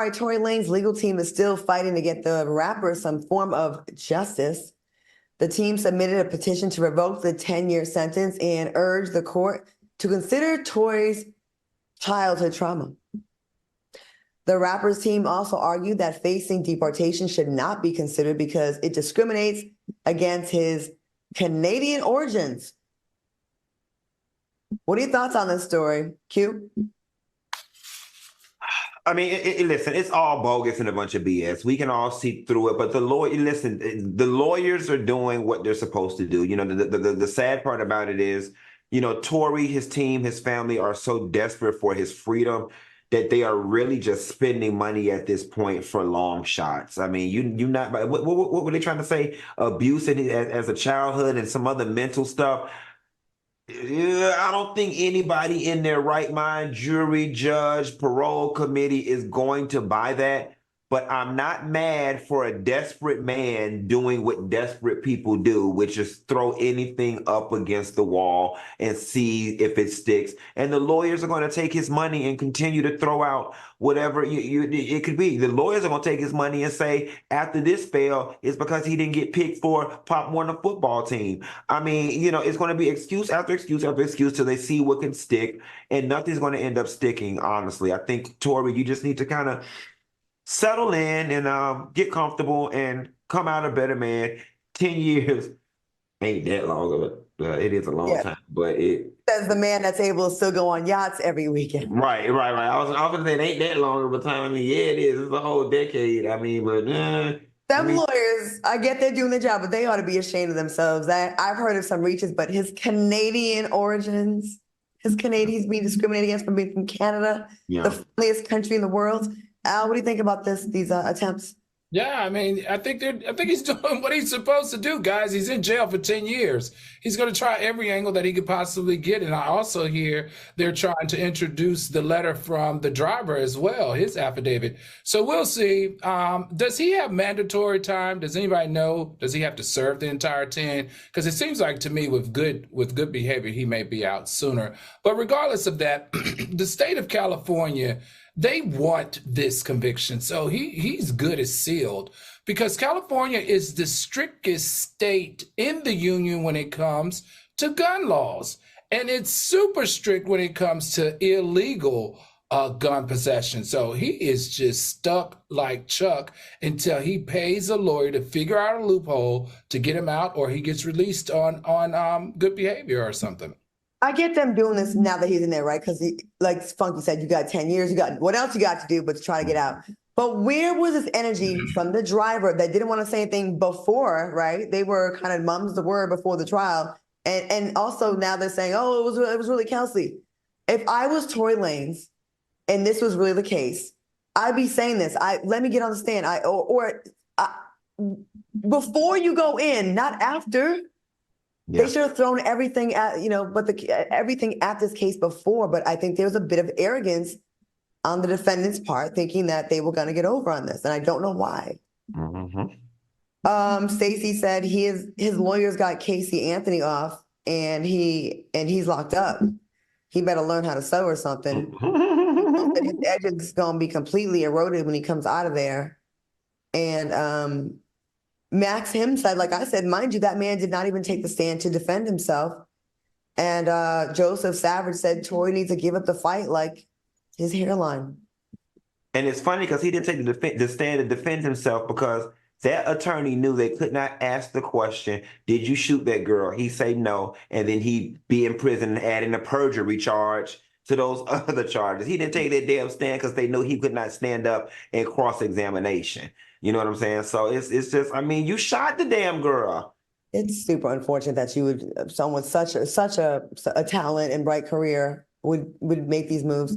right, Tory Lanez legal team is still fighting to get the rapper some form of justice. The team submitted a petition to revoke the 10-year sentence and urged the court to consider Tory's childhood trauma. The rapper's team also argued that facing deportation should not be considered because it discriminates against his Canadian origins. What are your thoughts on this story, Q? I mean, listen, it's all bogus and a bunch of BS. We can all see through it, but the lawyers are doing what they're supposed to do. You know, the sad part about it is, you know, Tory, his team, his family are so desperate for his freedom that they are really just spending money at this point for long shots. I mean, you not what were they trying to say? Abuse as a childhood and some other mental stuff. Yeah, I don't think anybody in their right mind, jury, judge, parole committee, is going to buy that. But I'm not mad for a desperate man doing what desperate people do, which is throw anything up against the wall and see if it sticks. And the lawyers are going to take his money and continue to throw out whatever it could be. The lawyers are going to take his money and say, after this fail, it's because he didn't get picked for Pop Warner football team. I mean, you know, it's going to be excuse after excuse after excuse till they see what can stick, and nothing's going to end up sticking, honestly. I think, Tory, you just need to kind of settle in and get comfortable and come out a better man. 10 years ain't that long of it. It is a long time, but it says the man that's able to still go on yachts every weekend. Right. I was gonna say it ain't that long of a time. I mean, yeah, it is. It's a whole decade. I mean, but lawyers, I get they're doing their job, but they ought to be ashamed of themselves. I've heard of some reaches, but his Canadian origins, he's being discriminated against from being from Canada, the friendliest country in the world. Al, what do you think about these attempts? Yeah, I mean, I think he's doing what he's supposed to do, guys. He's in jail for 10 years. He's going to try every angle that he could possibly get. And I also hear they're trying to introduce the letter from the driver as well, his affidavit. So we'll see. Does he have mandatory time? Does anybody know? Does he have to serve the entire 10? Because it seems like to me with good behavior, he may be out sooner. But regardless of that, the state of California, they want this conviction. So he's good as sealed because California is the strictest state in the union when it comes to gun laws. And it's super strict when it comes to illegal gun possession. So he is just stuck like Chuck until he pays a lawyer to figure out a loophole to get him out, or he gets released on good behavior or something. I get them doing this now that he's in there, right? Because like Funky said, you got 10 years. You got what else you got to do but to try to get out. But where was this energy from the driver that didn't want to say anything before, right? They were kind of mums the word before the trial. And also now they're saying, oh, it was really Kelsey. If I was Tory Lanez and this was really the case, I'd be saying this. Let me get on the stand. Before you go in, not after. Yeah. They should have thrown everything at, everything at this case before. But I think there's a bit of arrogance on the defendant's part, thinking that they were going to get over on this. And I don't know why. Mm-hmm. Stacey said his lawyers got Casey Anthony off and he's locked up. He better learn how to sew or something. His edge is going to be completely eroded when he comes out of there. And, Max him said, like I said, mind you, that man did not even take the stand to defend himself. And Joseph Savage said Tory needs to give up the fight like his hairline. And it's funny because he didn't take the stand to defend himself because that attorney knew they could not ask the question, did you shoot that girl? He say no, and then he'd be in prison and add in a perjury charge to those other charges. He didn't take that damn stand because they knew he could not stand up in cross-examination. You know what I'm saying? So it's just, I mean, you shot the damn girl. It's super unfortunate that someone such a talent and bright career would make these moves.